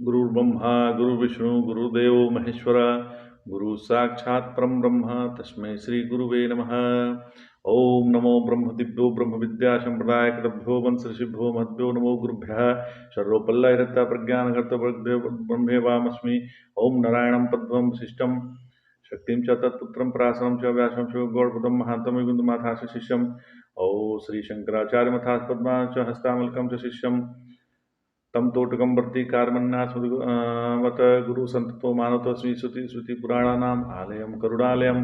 गुरुर्ब्रह्मा गुरुर्विष्णु गुरुदेव महेश्वर गुरु साक्षात् परम ब्रह्म तस्मै श्री गुरुवे नमः। ओम नमो ब्रह्म दिव्यो ब्रह्म विद्या संप्रदाय कृतभ्यो वंश ऋषिभ्यो महद्भ्यो नमो गुरुभ्यः सर्वोपल्लयरता प्रज्ञानगत ब्रह्मेवामस्मि। ओम नारायणं पद्मं वसिष्ठं शक्तिं च तत्पुत्रं पराशरं च व्यासं च गौड़पदं महान्तम गुन्दमाथास्य शिष्यम्। ओ श्री शंकराचार्य मथास पद्मा च हस्तामलकं च शिष्यम् तम तोटकम वर्ती कार्मन्नाथ गुरु संतो मानवस्मी श्रुति श्रुति पुराणानाम आलयम करुणालयम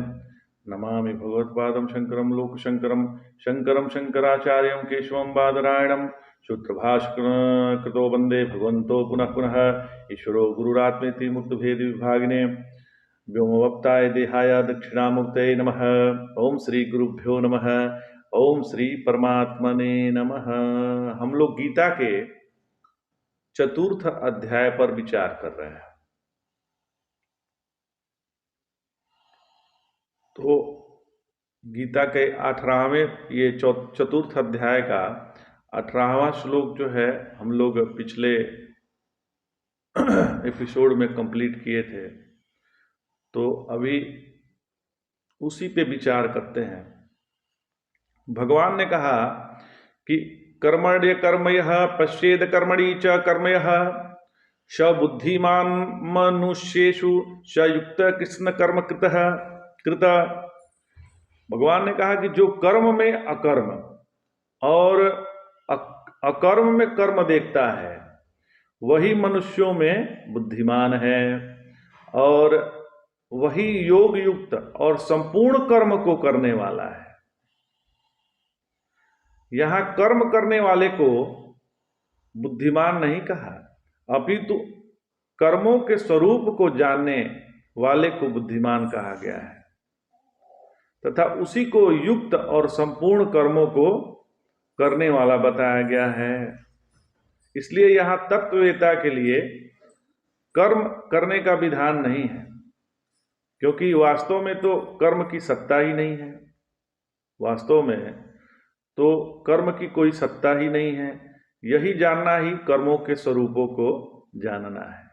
नमामि भगवत्पादम शंकरम लोकशंकरम शंकरम शंकराचार्यं केशवं बादरायणं सूत्रभाष्कृतो वंदे भगवन्तो पुनः पुनः ईश्वरो गुरुरात्मेति मुक्तभेद विभागिने व्योमवक्ताय देहाय दक्षिणामूर्तये नमः। ओम श्री गुरुभ्यो नमः। ओम श्री परमात्मने नमः। हम लोग गीता के चतुर्थ अध्याय पर विचार कर रहे हैं। तो गीता के 18वें ये चतुर्थ अध्याय का 18वां श्लोक जो है हम लोग पिछले एपिसोड में कंप्लीट किए थे, तो अभी उसी पे विचार करते हैं। भगवान ने कहा कि कर्मण्य कर्मयः पश्येद कर्मणि च कर्मयः स बुद्धिमान मनुष्येषु स युक्त कृष्ण कर्म कृत। भगवान ने कहा कि जो कर्म में अकर्म और अकर्म में कर्म देखता है वही मनुष्यों में बुद्धिमान है, और वही योग युक्त और संपूर्ण कर्म को करने वाला है। यहां कर्म करने वाले को बुद्धिमान नहीं कहा, अपितु कर्मों के स्वरूप को जानने वाले को बुद्धिमान कहा गया है, तथा उसी को युक्त और संपूर्ण कर्मों को करने वाला बताया गया है। इसलिए यहां तत्ववेता के लिए कर्म करने का विधान नहीं है, क्योंकि वास्तव में तो कर्म की सत्ता ही नहीं है। वास्तव में तो कर्म की कोई सत्ता ही नहीं है। यही जानना ही कर्मों के स्वरूपों को जानना है।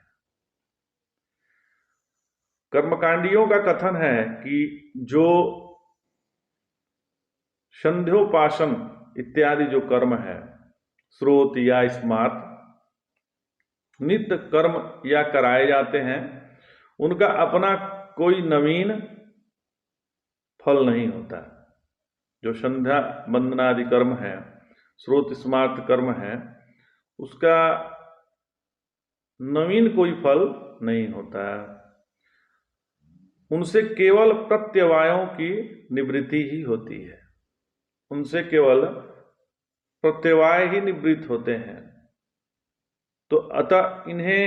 कर्मकांडियों का कथन है कि जो संध्योपासन इत्यादि जो कर्म है, श्रोत या स्मार्त, नित्य कर्म या कराए जाते हैं, उनका अपना कोई नवीन फल नहीं होता। जो संध्या वंदनादि कर्म है, श्रोत स्मार्त कर्म है, उसका नवीन कोई फल नहीं होता। उनसे केवल प्रत्यवायों की निवृत्ति ही होती है। उनसे केवल प्रत्यवाय ही निवृत्त होते हैं। तो अतः इन्हें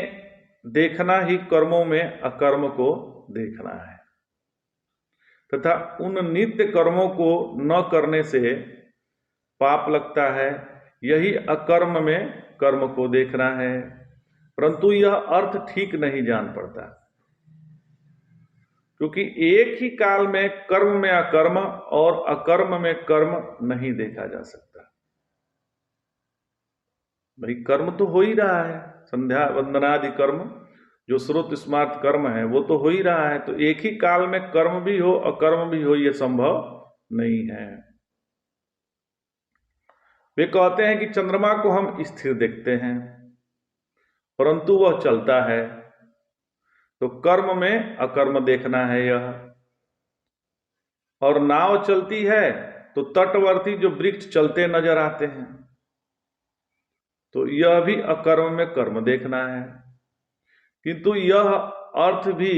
देखना ही कर्मों में अकर्म को देखना है, तथा उन नित्य कर्मों को न करने से पाप लगता है। यही अकर्म में कर्म को देखना है, परंतु यह अर्थ ठीक नहीं जान पड़ता, क्योंकि एक ही काल में कर्म में अकर्म और अकर्म में कर्म नहीं देखा जा सकता। भाई कर्म तो हो ही रहा है, संध्या वंदनादि कर्म जो श्रोत स्मार्त कर्म है वो तो हो ही रहा है। तो एक ही काल में कर्म भी हो अकर्म भी हो, यह संभव नहीं है। वे कहते हैं कि चंद्रमा को हम स्थिर देखते हैं, परंतु वह चलता है। तो कर्म में अकर्म देखना है यह। और नाव चलती है तो तटवर्ती जो वृक्ष चलते नजर आते हैं, तो यह भी अकर्म में कर्म देखना है। किंतु यह अर्थ भी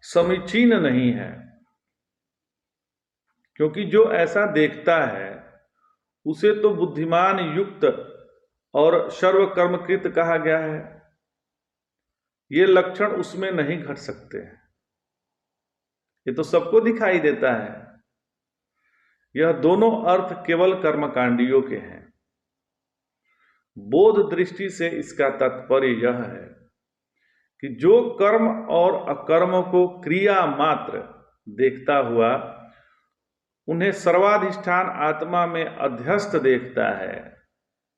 समीचीन नहीं है, क्योंकि जो ऐसा देखता है उसे तो बुद्धिमान युक्त और सर्वकर्मकृत कहा गया है। ये लक्षण उसमें नहीं घट सकते। ये तो सबको दिखाई देता है। यह दोनों अर्थ केवल कर्मकांडियों के हैं। बोध दृष्टि से इसका तात्पर्य यह है कि जो कर्म और अकर्म को क्रिया मात्र देखता हुआ उन्हें सर्वाधिष्ठान आत्मा में अध्यस्त देखता है,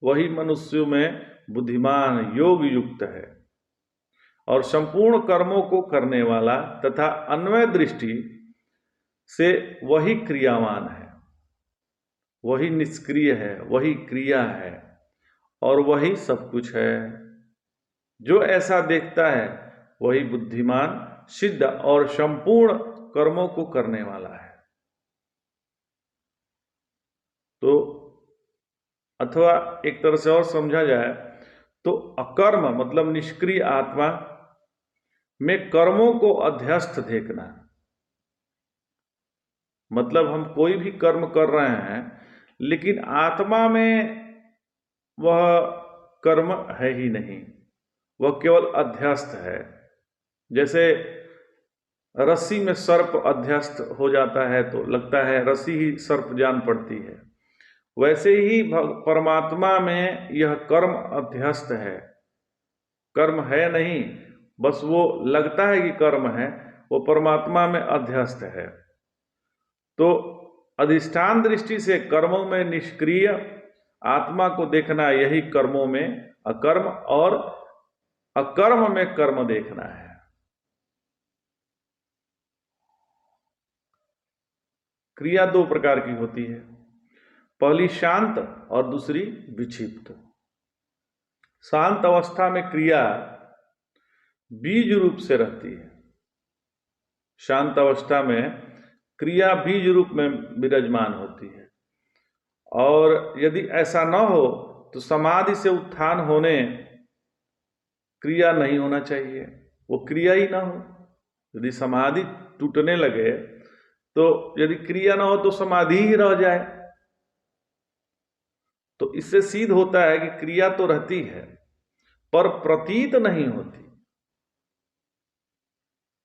वही मनुष्यों में बुद्धिमान योग युक्त है। और संपूर्ण कर्मों को करने वाला तथा अन्वय दृष्टि से वही क्रियावान है, वही निष्क्रिय है, वही क्रिया है और वही सब कुछ है। जो ऐसा देखता है वही बुद्धिमान, सिद्ध और संपूर्ण कर्मों को करने वाला है। तो अथवा एक तरह से और समझा जाए तो अकर्म मतलब निष्क्रिय आत्मा में कर्मों को अध्यस्त देखना, मतलब हम कोई भी कर्म कर रहे हैं लेकिन आत्मा में वह कर्म है ही नहीं, वह केवल अध्यस्त है। जैसे रस्सी में सर्प अध्यस्त हो जाता है तो लगता है रस्सी ही सर्प जान पड़ती है, वैसे ही परमात्मा में यह कर्म अध्यस्त है, कर्म है नहीं, बस वो लगता है कि कर्म है, वो परमात्मा में अध्यस्त है। तो अधिष्ठान दृष्टि से कर्मों में निष्क्रिय आत्मा को देखना यही कर्मों में अकर्म और अकर्म में कर्म देखना है। क्रिया दो प्रकार की होती है, पहली शांत और दूसरी विक्षिप्त। शांत अवस्था में क्रिया बीज रूप से रहती है, शांत अवस्था में क्रिया बीज रूप में विराजमान होती है, और यदि ऐसा न हो तो समाधि से उत्थान होने क्रिया नहीं होना चाहिए, वो क्रिया ही ना हो। यदि समाधि टूटने लगे तो यदि क्रिया ना हो तो समाधि ही रह जाए। तो इससे सिद्ध होता है कि क्रिया तो रहती है पर प्रतीत नहीं होती,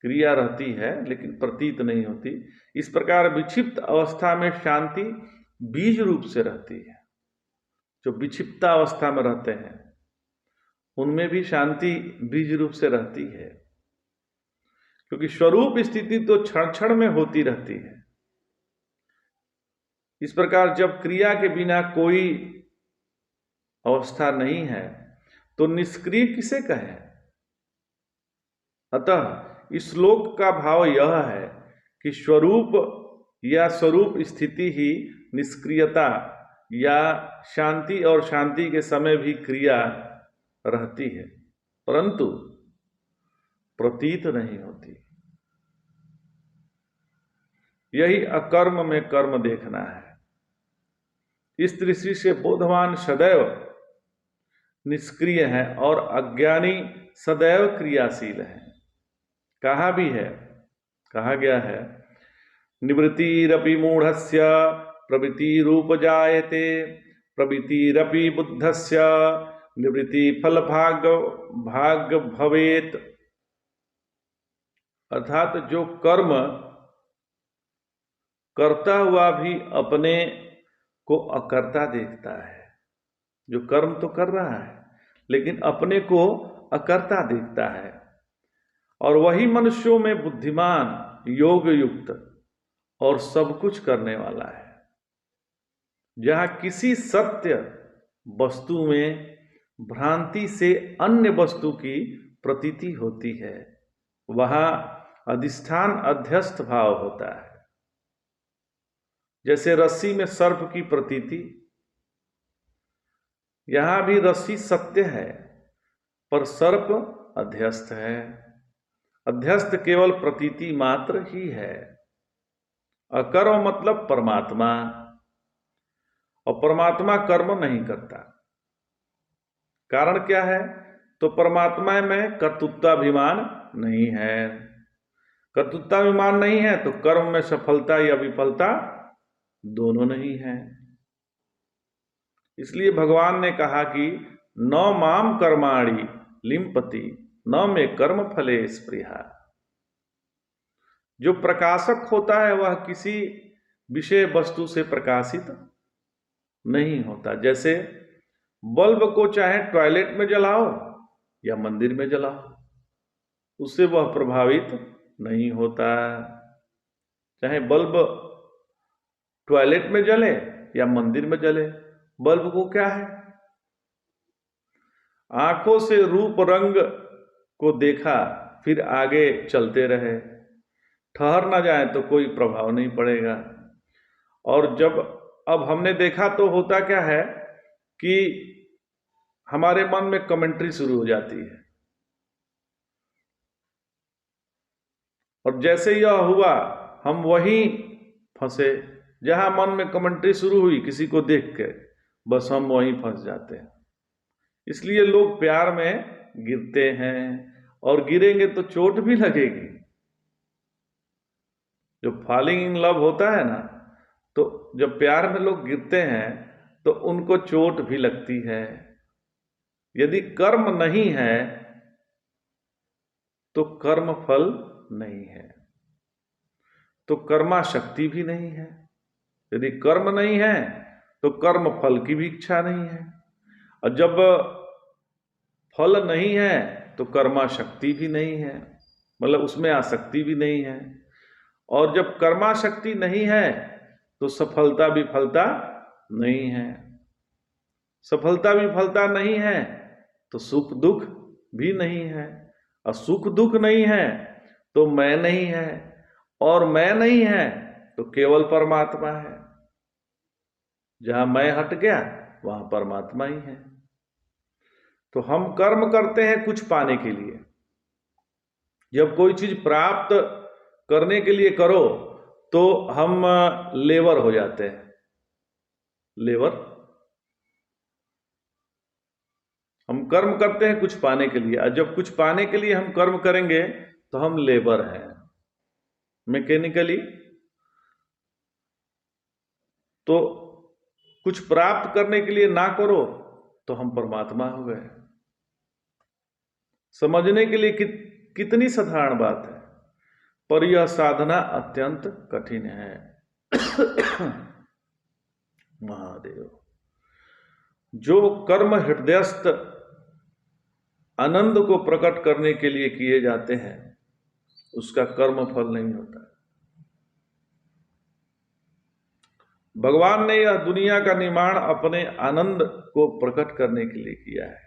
क्रिया रहती है लेकिन प्रतीत नहीं होती। इस प्रकार विक्षिप्त अवस्था में शांति बीज रूप से रहती है। जो विक्षिप्त अवस्था में रहते हैं उनमें भी शांति बीज रूप से रहती है, क्योंकि स्वरूप स्थिति तो क्षण क्षण में होती रहती है। इस प्रकार जब क्रिया के बिना कोई अवस्था नहीं है तो निष्क्रिय किसे कहें। अतः इस श्लोक का भाव यह है कि स्वरूप या स्वरूप स्थिति ही निष्क्रियता या शांति और शांति के समय भी क्रिया रहती है, परंतु प्रतीत नहीं होती। यही अकर्म में कर्म देखना है। इस दृष्टि से बोधवान सदैव निष्क्रिय है और अज्ञानी सदैव क्रियाशील है। कहा भी है, कहा गया है, निवृत्तिरपि मूढ़स्य प्रवृत्ति रूप जायते, प्रवृत्तिरपि बुद्धस्य निवृत्ति फल भाग भवेत। अर्थात जो कर्म करता हुआ भी अपने को अकर्ता देखता है, जो कर्म तो कर रहा है लेकिन अपने को अकर्ता देखता है, और वही मनुष्यों में बुद्धिमान, योग युक्त और सब कुछ करने वाला है। जहां किसी सत्य वस्तु में भ्रांति से अन्य वस्तु की प्रतीति होती है वहां अधिष्ठान अध्यस्त भाव होता है। जैसे रस्सी में सर्प की प्रतीति, यहां भी रस्सी सत्य है पर सर्प अध्यस्त है। अध्यस्त केवल प्रतीति मात्र ही है। अकर्म मतलब परमात्मा, और परमात्मा कर्म नहीं करता। कारण क्या है? तो परमात्मा में कर्तृत्वाभिमान नहीं है। कर्तृत्वाभिमान नहीं है तो कर्म में सफलता या विफलता दोनों नहीं है। इसलिए भगवान ने कहा कि न माम कर्माणि लिम्पति न में कर्म फले स्पृहा। जो प्रकाशक होता है वह किसी विषय वस्तु से प्रकाशित नहीं होता। जैसे बल्ब को चाहे टॉयलेट में जलाओ या मंदिर में जलाओ, उससे वह प्रभावित नहीं होता। चाहे बल्ब टॉयलेट में जले या मंदिर में जले, बल्ब को क्या है? आंखों से रूप रंग को देखा, फिर आगे चलते रहे, ठहर ना जाए तो कोई प्रभाव नहीं पड़ेगा। और जब अब हमने देखा तो होता क्या है कि हमारे मन में कमेंट्री शुरू हो जाती है, और जैसे यह हुआ हम वहीं फंसे जहां मन में कमेंट्री शुरू हुई किसी को देख के, बस हम वहीं फंस जाते हैं। इसलिए लोग प्यार में गिरते हैं, और गिरेंगे तो चोट भी लगेगी। जो फॉलिंग इन लव होता है ना, तो जब प्यार में लोग गिरते हैं तो उनको चोट भी लगती है। यदि कर्म नहीं है तो कर्म फल नहीं है, तो कर्मा शक्ति भी नहीं है। यदि कर्म नहीं है तो कर्म फल की भी इच्छा नहीं है, और जब फल नहीं है तो कर्मा शक्ति भी नहीं है, मतलब उसमें आसक्ति भी नहीं है। और जब कर्मा शक्ति नहीं है तो सफलता विफलता नहीं है, सफलता विफलता नहीं है तो सुख दुख भी नहीं है, और सुख दुख नहीं है तो मैं नहीं है, और मैं नहीं है तो केवल परमात्मा है। जहां मैं हट गया वहां परमात्मा ही है। तो हम कर्म करते हैं कुछ पाने के लिए। जब कोई चीज प्राप्त करने के लिए करो तो हम लेबर हो जाते हैं। लेबर, हम कर्म करते हैं कुछ पाने के लिए, और जब कुछ पाने के लिए हम कर्म करेंगे तो हम लेबर हैं, मैकेनिकली। तो कुछ प्राप्त करने के लिए ना करो तो हम परमात्मा हो गए। समझने के लिए कितनी साधारण बात है, पर यह साधना अत्यंत कठिन है। महादेव, जो कर्म हृदयस्थ आनंद को प्रकट करने के लिए किए जाते हैं उसका कर्म फल नहीं होता। भगवान ने यह दुनिया का निर्माण अपने आनंद को प्रकट करने के लिए किया है,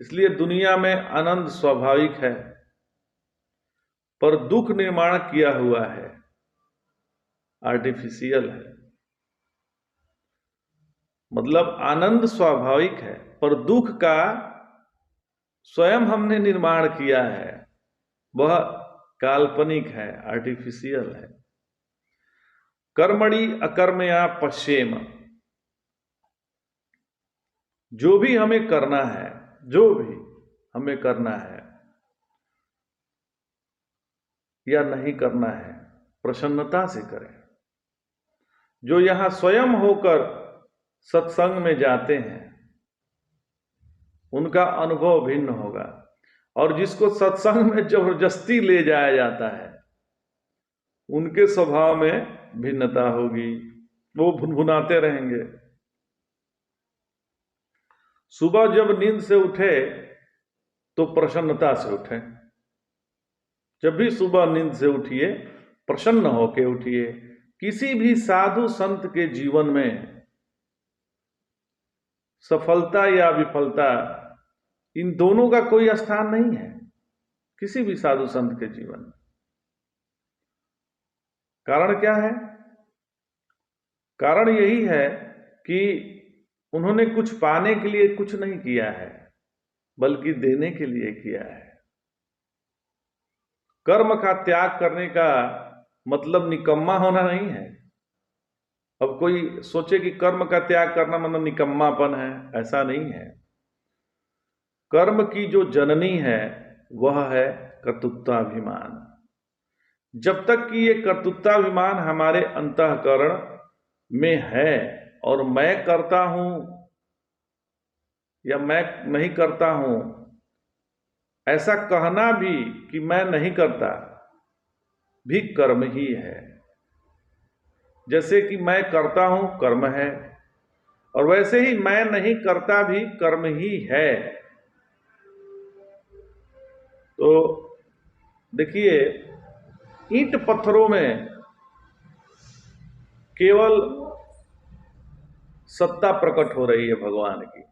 इसलिए दुनिया में आनंद स्वाभाविक है, पर दुख निर्माण किया हुआ है, आर्टिफिशियल है। मतलब आनंद स्वाभाविक है पर दुख का स्वयं हमने निर्माण किया है, वह काल्पनिक है, आर्टिफिशियल है। कर्मणि अकर्मया पश्येम, जो भी हमें करना है, जो भी हमें करना है या नहीं करना है, प्रसन्नता से करें। जो यहां स्वयं होकर सत्संग में जाते हैं उनका अनुभव भिन्न होगा, और जिसको सत्संग में जबरदस्ती ले जाया जाता है उनके स्वभाव में भिन्नता होगी, वो भुनभुनाते रहेंगे। सुबह जब नींद से उठे तो प्रसन्नता से उठे। जब भी सुबह नींद से उठिए प्रसन्न होके उठिए। किसी भी साधु संत के जीवन में सफलता या विफलता, इन दोनों का कोई स्थान नहीं है किसी भी साधु संत के जीवन में। कारण क्या है? कारण यही है कि उन्होंने कुछ पाने के लिए कुछ नहीं किया है, बल्कि देने के लिए किया है। कर्म का त्याग करने का मतलब निकम्मा होना नहीं है। अब कोई सोचे कि कर्म का त्याग करना मतलब निकम्मापन है, ऐसा नहीं है। कर्म की जो जननी है वह है कर्तृत्वाभिमान। जब तक कि ये कर्तृत्वाभिमान हमारे अंतःकरण में है और मैं करता हूं या मैं नहीं करता हूं, ऐसा कहना भी कि मैं नहीं करता भी कर्म ही है। जैसे कि मैं करता हूं कर्म है, और वैसे ही मैं नहीं करता भी कर्म ही है। तो देखिए, ईंट पत्थरों में केवल सत्ता प्रकट हो रही है भगवान की।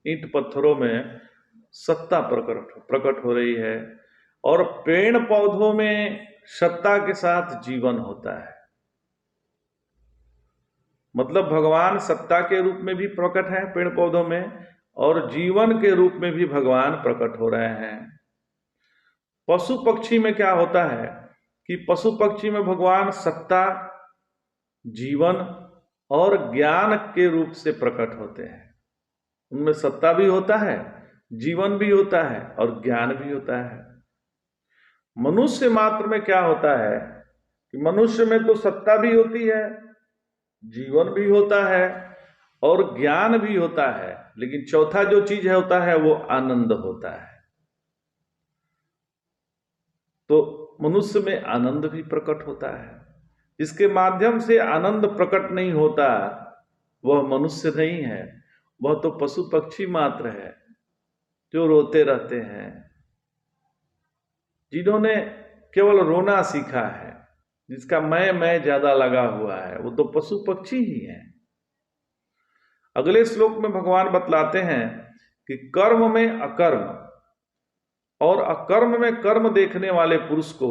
ईंट पत्थरों में सत्ता प्रकट हो रही है। और पेड़ पौधों में सत्ता के साथ जीवन होता है। मतलब भगवान सत्ता के रूप में भी प्रकट है पेड़ पौधों में, और जीवन के रूप में भी भगवान प्रकट हो रहे हैं। पशु पक्षी में क्या होता है कि पशु पक्षी में भगवान सत्ता, जीवन और ज्ञान के रूप से प्रकट होते हैं। उनमें सत्ता भी होता है, जीवन भी होता है और ज्ञान भी होता है। मनुष्य मात्र में क्या होता है कि मनुष्य में तो सत्ता भी होती है, जीवन भी होता है और ज्ञान भी होता है, लेकिन चौथा जो चीज है होता है वो आनंद होता है। तो मनुष्य में आनंद भी प्रकट होता है। जिसके माध्यम से आनंद प्रकट नहीं होता वह मनुष्य नहीं है, वह तो पशु पक्षी मात्र है जो रोते रहते हैं। जिन्होंने केवल रोना सीखा है, जिसका मैं ज्यादा लगा हुआ है, वो तो पशु पक्षी ही है। अगले श्लोक में भगवान बतलाते हैं कि कर्म में अकर्म और अकर्म में कर्म देखने वाले पुरुष को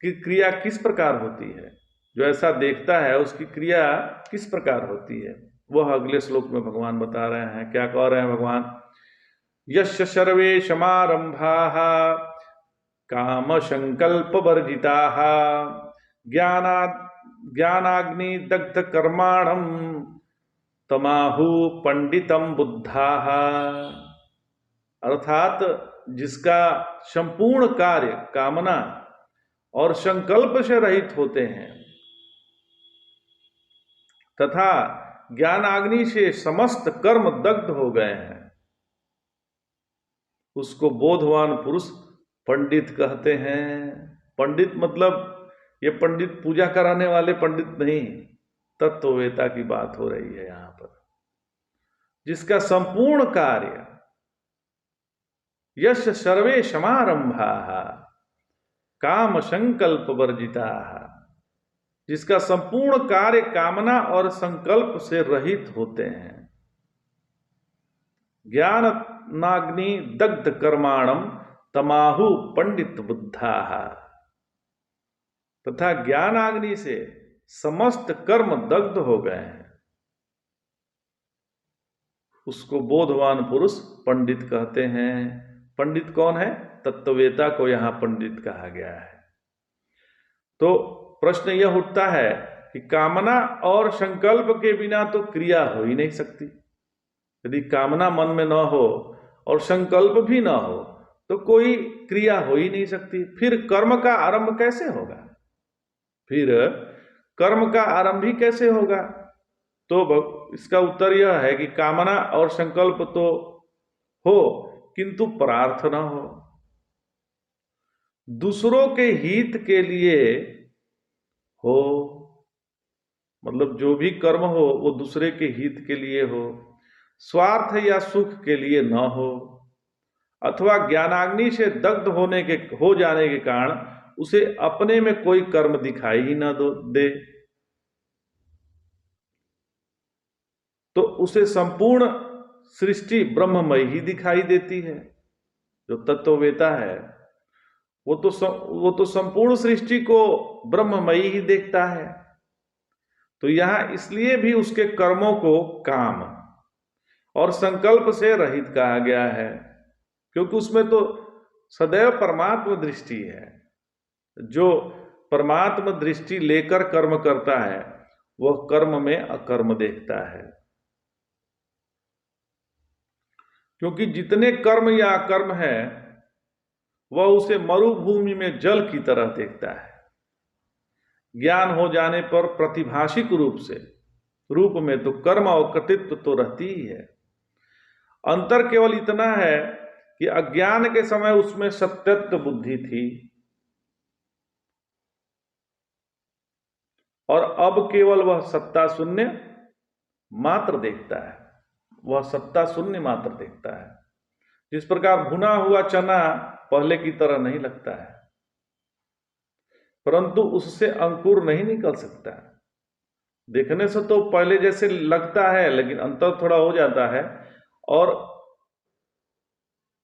की क्रिया किस प्रकार होती है। जो ऐसा देखता है उसकी क्रिया किस प्रकार होती है, वह अगले श्लोक में भगवान बता रहे हैं। क्या कह रहे हैं भगवान? यश सर्वे समारंभाः काम संकल्प वर्जिताः ज्ञानाग्नि दग्ध कर्माणम तमाहु पंडितम बुद्धाः। अर्थात जिसका संपूर्ण कार्य कामना और संकल्प से रहित होते हैं तथा ज्ञानाग्नि से समस्त कर्म दग्ध हो गए हैं, उसको बोधवान पुरुष पंडित कहते हैं। पंडित मतलब ये पंडित पूजा कराने वाले पंडित नहीं, तत्ववेता की बात हो रही है यहां पर। जिसका संपूर्ण कार्य यश सर्वे समारंभाः काम संकल्प वर्जिताः, जिसका संपूर्ण कार्य कामना और संकल्प से रहित होते हैं। ज्ञानाग्नि दग्ध कर्माणम तमाहु पंडित बुद्धाः, तथा ज्ञानाग्नि से समस्त कर्म दग्ध हो गए हैं, उसको बोधवान पुरुष पंडित कहते हैं। पंडित कौन है? तत्ववेता को यहां पंडित कहा गया है। तो प्रश्न यह उठता है कि कामना और संकल्प के बिना तो क्रिया हो ही नहीं सकती। यदि कामना मन में न हो और संकल्प भी न हो तो कोई क्रिया हो ही नहीं सकती। फिर कर्म का आरंभ कैसे होगा? फिर कर्म का आरंभ ही कैसे होगा? तो इसका उत्तर यह है कि कामना और संकल्प तो हो किंतु प्रार्थना हो, दूसरों के हित के लिए हो। मतलब जो भी कर्म हो वो दूसरे के हित के लिए हो, स्वार्थ या सुख के लिए न हो, अथवा ज्ञानाग्नि से दग्ध हो जाने के कारण उसे अपने में कोई कर्म दिखाई ही न दे, तो उसे संपूर्ण सृष्टि ब्रह्ममय ही दिखाई देती है। जो तत्ववेता है वो तो संपूर्ण सृष्टि को ब्रह्ममयी ही देखता है। तो यहां इसलिए भी उसके कर्मों को काम और संकल्प से रहित कहा गया है, क्योंकि उसमें तो सदैव परमात्म दृष्टि है। जो परमात्म दृष्टि लेकर कर्म करता है वह कर्म में अकर्म देखता है, क्योंकि जितने कर्म या अकर्म है वह उसे मरुभूमि में जल की तरह देखता है। ज्ञान हो जाने पर प्रतिभाषिक रूप में तो कर्म और कर्तृत्व तो रहती ही है। अंतर केवल इतना है कि अज्ञान के समय उसमें सत्यत्व बुद्धि थी और अब केवल वह सत्ता शून्य मात्र देखता है। वह सत्ता शून्य मात्र देखता है। जिस प्रकार भुना हुआ चना पहले की तरह नहीं लगता है, परंतु उससे अंकुर नहीं निकल सकता। देखने से तो पहले जैसे लगता है, लेकिन अंतर थोड़ा हो जाता है और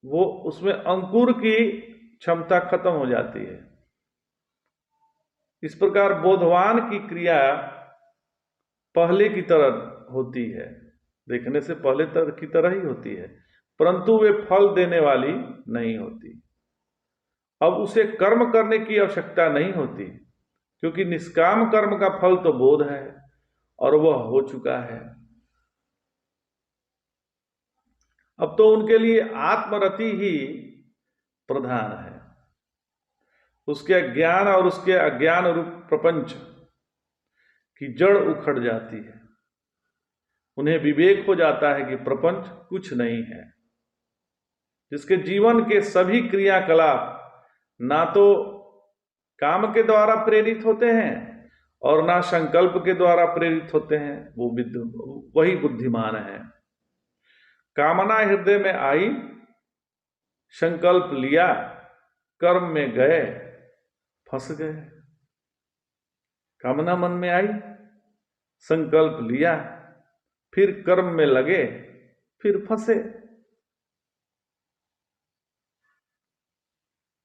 वो उसमें अंकुर की क्षमता खत्म हो जाती है। इस प्रकार बोधवान की क्रिया पहले की तरह होती है, देखने से पहले की तरह ही होती है, परंतु वे फल देने वाली नहीं होती। अब उसे कर्म करने की आवश्यकता नहीं होती, क्योंकि निष्काम कर्म का फल तो बोध है और वह हो चुका है। अब तो उनके लिए आत्मरति ही प्रधान है। उसके ज्ञान और उसके अज्ञान रूप प्रपंच की जड़ उखड़ जाती है। उन्हें विवेक हो जाता है कि प्रपंच कुछ नहीं है। जिसके जीवन के सभी क्रियाकलाप ना तो काम के द्वारा प्रेरित होते हैं और ना संकल्प के द्वारा प्रेरित होते हैं, वही बुद्धिमान है। कामना हृदय में आई, संकल्प लिया, कर्म में गए, फंस गए। कामना मन में आई, संकल्प लिया, फिर कर्म में लगे, फिर फंसे।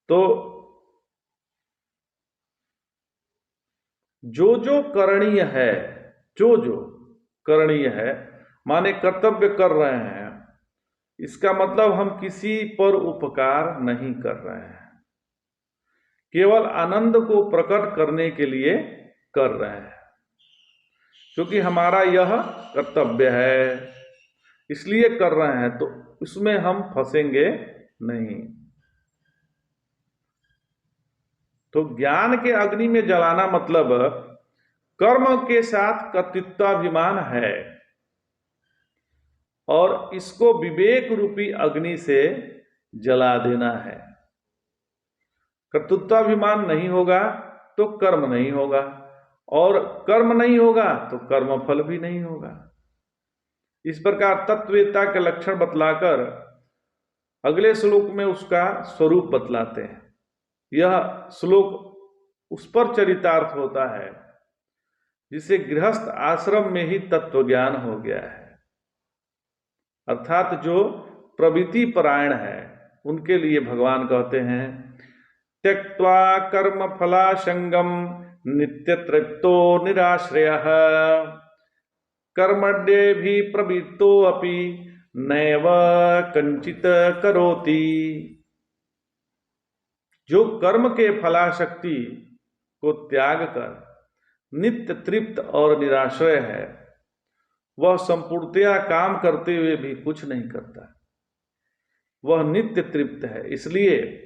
तो जो जो करणीय है, जो जो करणीय है माने कर्तव्य कर रहे हैं, इसका मतलब हम किसी पर उपकार नहीं कर रहे हैं, केवल आनंद को प्रकट करने के लिए कर रहे हैं, क्योंकि हमारा यह कर्तव्य है इसलिए कर रहे हैं, तो इसमें हम फंसेंगे नहीं। तो ज्ञान के अग्नि में जलाना मतलब कर्म के साथ कर्तृत्वाभिमान है और इसको विवेक रूपी अग्नि से जला देना है। कर्तृत्वाभिमान नहीं होगा तो कर्म नहीं होगा, और कर्म नहीं होगा तो कर्म फल भी नहीं होगा। इस प्रकार तत्ववेत्ता के लक्षण बतलाकर अगले श्लोक में उसका स्वरूप बतलाते हैं। यह श्लोक उस पर चरितार्थ होता है जिसे गृहस्थ आश्रम में ही तत्व ज्ञान हो गया है, अर्थात जो प्रवृत्ति परायण है उनके लिए भगवान कहते हैं त्यक्त्वा कर्म फलासंगम नित्य तृप्तो निराश्रयः कर्मण्ये भी प्रवृत्तो अपि नैव कंचित करोति। जो कर्म के फलाशक्ति को त्याग कर नित्य तृप्त और निराश्रय है, वह संपूर्णतया काम करते हुए भी कुछ नहीं करता। वह नित्य तृप्त है, इसलिए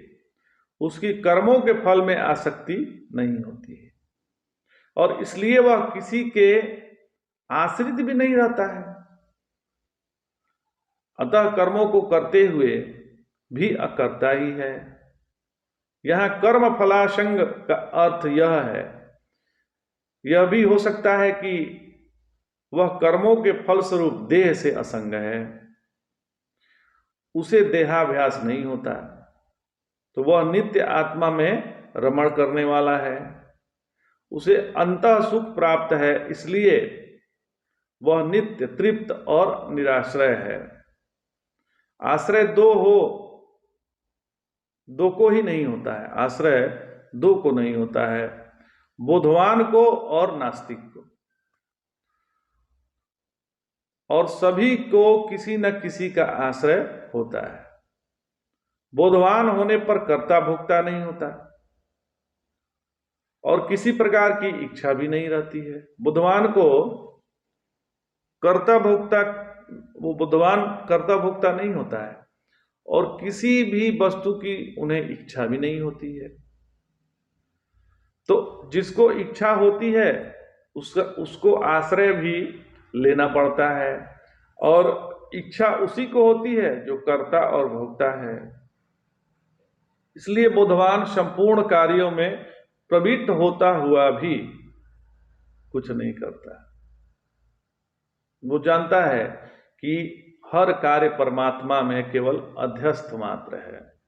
उसकी कर्मों के फल में आसक्ति नहीं होती है और इसलिए वह किसी के आश्रित भी नहीं रहता है। अतः कर्मों को करते हुए भी अकर्ता ही है। यहां कर्म फलासंग का अर्थ यह है, यह भी हो सकता है कि वह कर्मों के फलस्वरूप देह से असंग है, उसे देहाभ्यास नहीं होता, तो वह नित्य आत्मा में रमण करने वाला है, उसे अंतः सुख प्राप्त है, इसलिए वह नित्य तृप्त और निराश्रय है। आश्रय दो को ही नहीं होता है, आश्रय दो को नहीं होता है, बोधवान को और नास्तिक को, और सभी को किसी न किसी का आश्रय होता है। बोधवान होने पर कर्ता भोक्ता नहीं होता और किसी प्रकार की इच्छा भी नहीं रहती है। बुद्धवान को बुद्धवान कर्ता भोक्ता नहीं होता है और किसी भी वस्तु की उन्हें इच्छा भी नहीं होती है। तो जिसको इच्छा होती है उसको आश्रय भी लेना पड़ता है, और इच्छा उसी को होती है जो कर्ता और भोक्ता है। इसलिए बुद्धवान संपूर्ण कार्यों में प्रवृत्त होता हुआ भी कुछ नहीं करता। वो जानता है कि हर कार्य परमात्मा में केवल अध्यस्त मात्र है।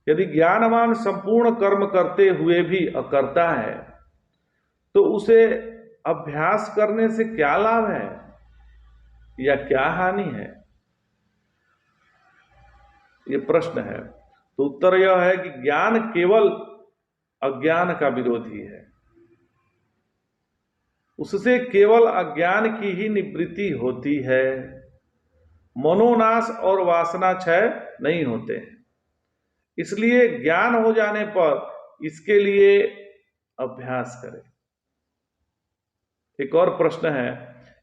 यदि ज्ञानवान संपूर्ण कर्म करते हुए भी अकर्ता है तो उसे अभ्यास करने से क्या लाभ है या क्या हानि है? ये प्रश्न है। तो उत्तर यह है कि ज्ञान केवल अज्ञान का विरोधी है, उससे केवल अज्ञान की ही निवृत्ति होती है। मनोनाश और वासना क्षय नहीं होते हैं। इसलिए ज्ञान हो जाने पर इसके लिए अभ्यास करें। एक और प्रश्न है,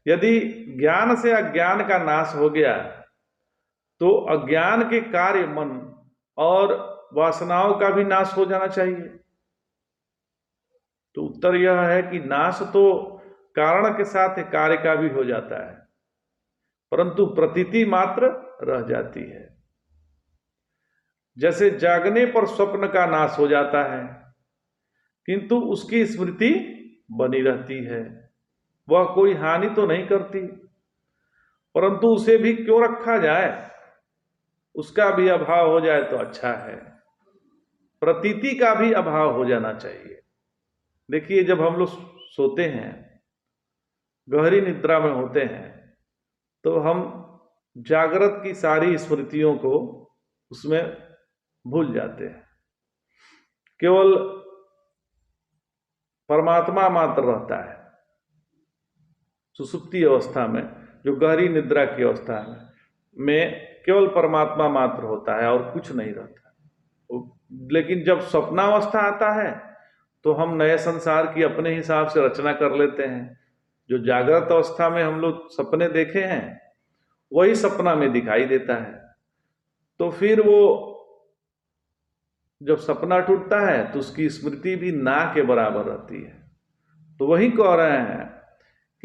यदि ज्ञान से अज्ञान का नाश हो गया तो अज्ञान के कार्य मन और वासनाओं का भी नाश हो जाना चाहिए। तो उत्तर यह है कि नाश तो कारण के साथ कार्य का भी हो जाता है, परंतु प्रतीति मात्र रह जाती है। जैसे जागने पर स्वप्न का नाश हो जाता है, किंतु उसकी स्मृति बनी रहती है। वह कोई हानि तो नहीं करती, परंतु उसे भी क्यों रखा जाए, उसका भी अभाव हो जाए तो अच्छा है। प्रतीति का भी अभाव हो जाना चाहिए। देखिए, जब हम लोग सोते हैं, गहरी निद्रा में होते हैं, तो हम जागृत की सारी स्मृतियों को उसमें भूल जाते हैं। केवल परमात्मा मात्र रहता है। सुसुप्ति अवस्था में, जो गहरी निद्रा की अवस्था में केवल परमात्मा मात्र होता है और कुछ नहीं रहता। लेकिन जब स्वप्नावस्था आता है तो हम नए संसार की अपने हिसाब से रचना कर लेते हैं। जो जागृत अवस्था में हम लोग सपने देखे हैं वही सपना में दिखाई देता है। तो फिर वो जब सपना टूटता है तो उसकी स्मृति भी ना के बराबर रहती है। तो वही कह रहे हैं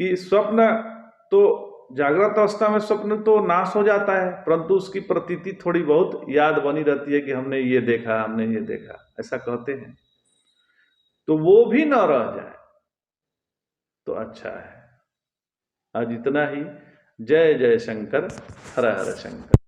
कि स्वप्न तो जागृत अवस्था में स्वप्न तो नाश हो जाता है, परंतु उसकी प्रतीति थोड़ी बहुत याद बनी रहती है कि हमने ये देखा, हमने ये देखा, ऐसा कहते हैं। तो वो भी न रह जाए तो अच्छा है। आज इतना ही। जय जय शंकर, हर हर शंकर।